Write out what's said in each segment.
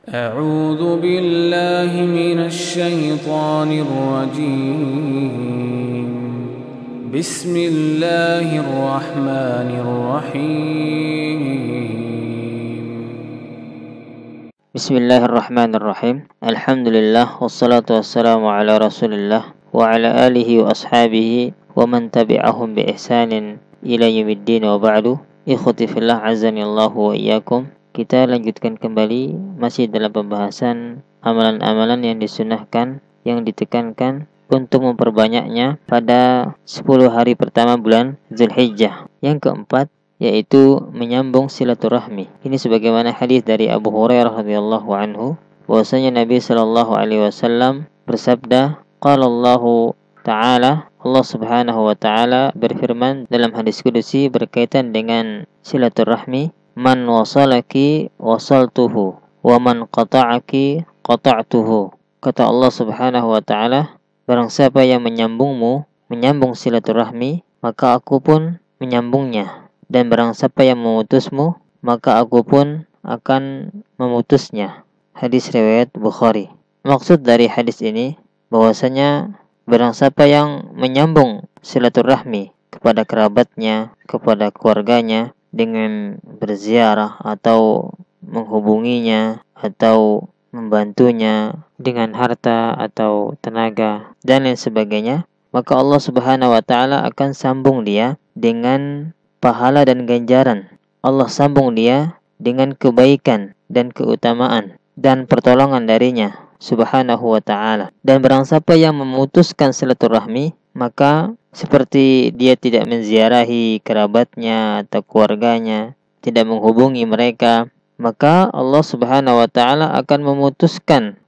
أعوذ بالله من الشيطان الرجيم بسم الله الرحمن الرحيم Bismillahirrahmanirrahim. Alhamdulillah wassalatu wassalamu ala Rasulillah wa ala alihi wa ashabihi wa man tabi'ahum bi ihsanin ila yaumiddin wa ba'du. Ikhwati fillah azanillahu wa iyyakum. Kita lanjutkan kembali masih dalam pembahasan amalan-amalan yang disunahkan, yang ditekankan untuk memperbanyaknya pada 10 hari pertama bulan Zulhijjah. Yang keempat yaitu menyambung silaturahmi. Ini sebagaimana hadis dari Abu Hurairah radhiyallahu anhu, bahwasanya Nabi sallallahu alaihi wasallam bersabda, qala Allahu ta'ala, Allah Subhanahu wa taala berfirman dalam hadis kudusi berkaitan dengan silaturahmi, man wasalaki wasaltuhu wa man qata'aki qata'tuhu. Kata Allah Subhanahu wa taala, barang siapa yang menyambung silaturahmi, maka aku pun menyambungnya. Dan barang siapa yang memutusmu, maka aku pun akan memutusnya. Hadis riwayat Bukhari. Maksud dari hadis ini bahwasanya barang siapa yang menyambung silaturahmi kepada kerabatnya, kepada keluarganya dengan berziarah atau menghubunginya atau membantunya dengan harta atau tenaga dan lain sebagainya, maka Allah Subhanahu wa taala akan sambung dia dengan pahala dan ganjaran. Allah sambung dia dengan kebaikan dan keutamaan dan pertolongan darinya Subhanahu wa ta'ala. Dan barang siapa yang memutuskan silaturahmi, maka seperti dia tidak menziarahi kerabatnya atau keluarganya, tidak menghubungi mereka, maka Allah Subhanahu wa ta'ala akan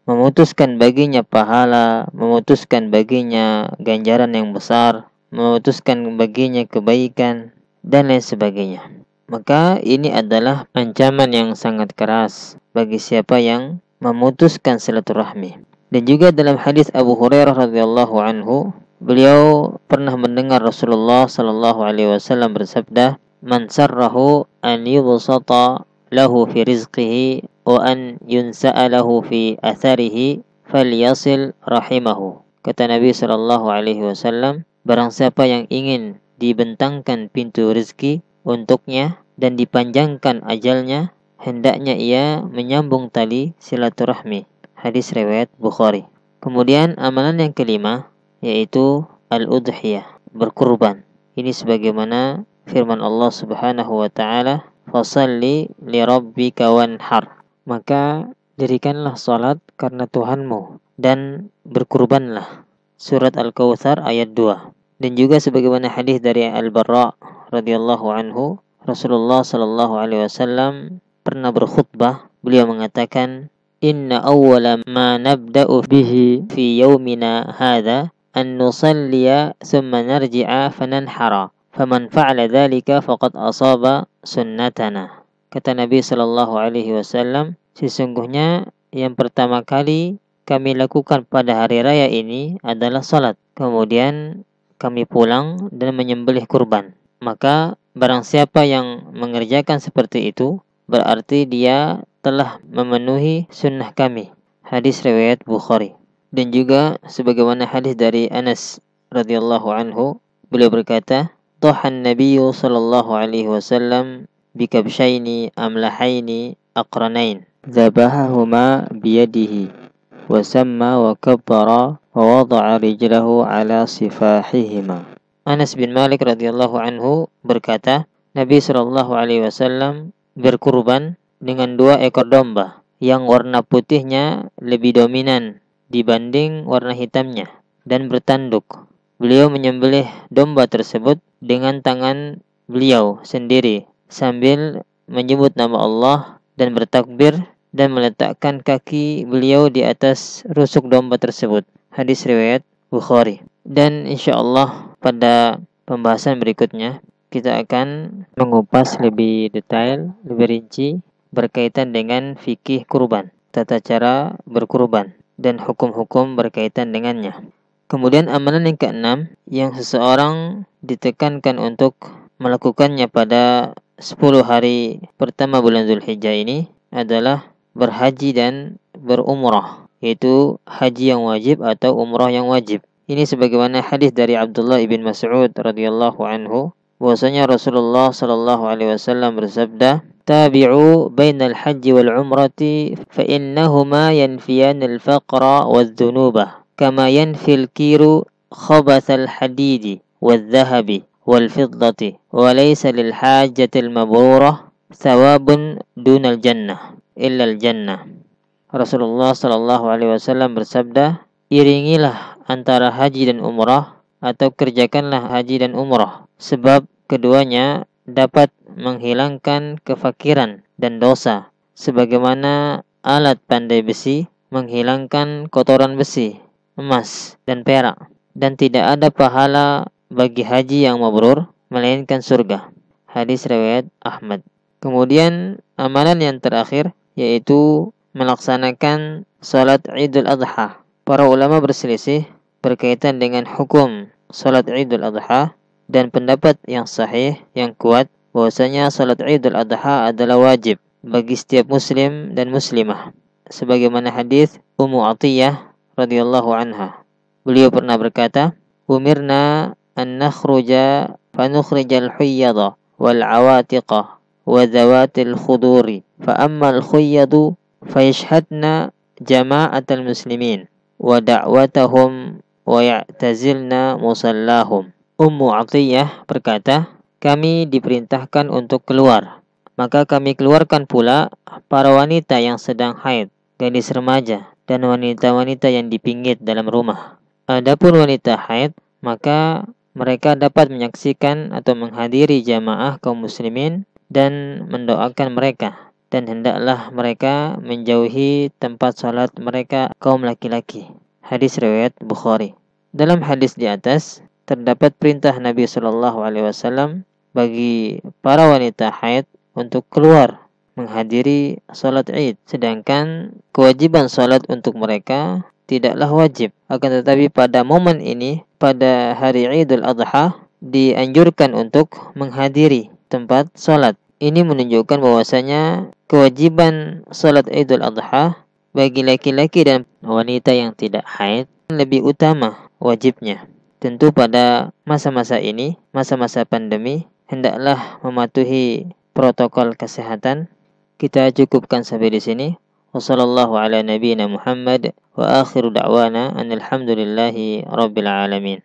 memutuskan baginya pahala, memutuskan baginya ganjaran yang besar, memutuskan baginya kebaikan dan lain sebagainya. Maka ini adalah ancaman yang sangat keras bagi siapa yang memutuskan silaturahmi. Dan juga dalam hadis Abu Hurairah radhiyallahu anhu, beliau pernah mendengar Rasulullah sallallahu alaihi wasallam bersabda, "Man sarrahu an yubsata lahu fi rizqihi wa an yunsa'a lahu fi atharihi falyasil rahimahu." Kata Nabi sallallahu alaihi wasallam, barang siapa yang ingin dibentangkan pintu rezeki untuknya dan dipanjangkan ajalnya, hendaknya ia menyambung tali silaturahmi. Hadis riwayat Bukhari. Kemudian amalan yang kelima yaitu al-udhiyah, berkurban. Ini sebagaimana firman Allah Subhanahu wa taala, "Fashalli li rabbika wanhar." Maka dirikanlah salat karena Tuhanmu dan berkurbanlah. Surat Al-Kautsar ayat 2. Dan juga sebagaimana hadis dari Al-Barra radhiyallahu anhu, Rasulullah sallallahu alaihi wasallam pernah berkhutbah. Beliau mengatakan, "Inna awwala ma nabda'u bihi fi yaumina hadha an nusalliya thumma narji'a fananhara. Faman fa'ala dhalika faqad asaba sunnatana." Kata Nabi sallallahu alaihi wasallam, sesungguhnya yang pertama kali kami lakukan pada hari raya ini adalah salat. Kemudian kami pulang dan menyembelih kurban. Maka barang siapa yang mengerjakan seperti itu, berarti dia telah memenuhi sunnah kami. Hadis riwayat Bukhari. Dan juga sebagaimana hadis dari Anas radhiyallahu anhu, beliau berkata, "Dhahan Nabiyyu sallallahu alaihi wasallam bikabshaini amlahaini aqranain, dzabahahuma biyadihi wa samma wa kabbara wa wada'a rijlahu ala sifahihima." Anas bin Malik radhiyallahu anhu berkata, Nabi sallallahu alaihi wasallam berkurban dengan 2 ekor domba yang warna putihnya lebih dominan dibanding warna hitamnya dan bertanduk. Beliau menyembelih domba tersebut dengan tangan beliau sendiri sambil menyebut nama Allah dan bertakbir dan meletakkan kaki beliau di atas rusuk domba tersebut. Hadis riwayat Bukhari. Dan insyaallah pada pembahasan berikutnya kita akan mengupas lebih detail, lebih rinci berkaitan dengan fikih kurban, tata cara berkurban dan hukum-hukum berkaitan dengannya. Kemudian amalan yang keenam yang seseorang ditekankan untuk melakukannya pada 10 hari pertama bulan Zulhijjah ini adalah berhaji dan berumrah, yaitu haji yang wajib atau umrah yang wajib. Ini sebagaimana hadis dari Abdullah ibn Mas'ud radhiyallahu anhu, bahwasanya Rasulullah sallallahu alaihi wasallam bersabda, "Tabi'u bainal haji wal umrati fa innahuma yanfiyanil faqra wadh-dhunuba kama yanfil kiru khabathal hadidi wadh-dhahabi wal fiddati wa laysa lil hajjatil mabrurah thawabun dunal jannah illal jannah." Rasulullah sallallahu alaihi wasallam bersabda, iringilah antara haji dan umrah, atau kerjakanlah haji dan umrah, sebab keduanya dapat menghilangkan kefakiran dan dosa, sebagaimana alat pandai besi menghilangkan kotoran besi, emas dan perak, dan tidak ada pahala bagi haji yang mabrur melainkan surga. Hadis riwayat Ahmad. Kemudian amalan yang terakhir yaitu melaksanakan salat Idul Adha. Para ulama berselisih berkaitan dengan hukum salat Idul Adha, dan pendapat yang sahih, yang kuat, bahwasanya salat Idul Adha adalah wajib bagi setiap muslim dan muslimah. Sebagaimana hadis Ummu Atiyah radhiyallahu anha. Beliau pernah berkata, "Umirna an nakhruja fa nukhrijal huyyada wal awatiqa wa dhawatil khuduri fa ammal khuyyadu fayashhadna jama'atal muslimin wa da'watahum wa ya'tazilna musallahum." Ummu Atiyah berkata, kami diperintahkan untuk keluar, maka kami keluarkan pula para wanita yang sedang haid, gadis remaja, dan wanita-wanita yang dipinggit dalam rumah. Adapun wanita haid, maka mereka dapat menyaksikan atau menghadiri jamaah kaum muslimin dan mendoakan mereka, dan hendaklah mereka menjauhi tempat salat mereka kaum laki-laki. Hadis riwayat Bukhari. Dalam hadis di atas terdapat perintah Nabi Shallallahu Alaihi Wasallam bagi para wanita haid untuk keluar menghadiri salat Id, sedangkan kewajiban salat untuk mereka tidaklah wajib. Akan tetapi pada momen ini, pada hari Idul Adha, dianjurkan untuk menghadiri tempat salat. Ini menunjukkan bahwasanya kewajiban salat Idul Adha bagi laki-laki dan wanita yang tidak haid lebih utama wajibnya. Tentu pada masa-masa ini, masa-masa pandemi, hendaklah mematuhi protokol kesehatan. Kita cukupkan sampai di sini. Wassallallahu ala nabiyyina Muhammad wa akhiru da'wana anil hamdulillahi rabbil alamin.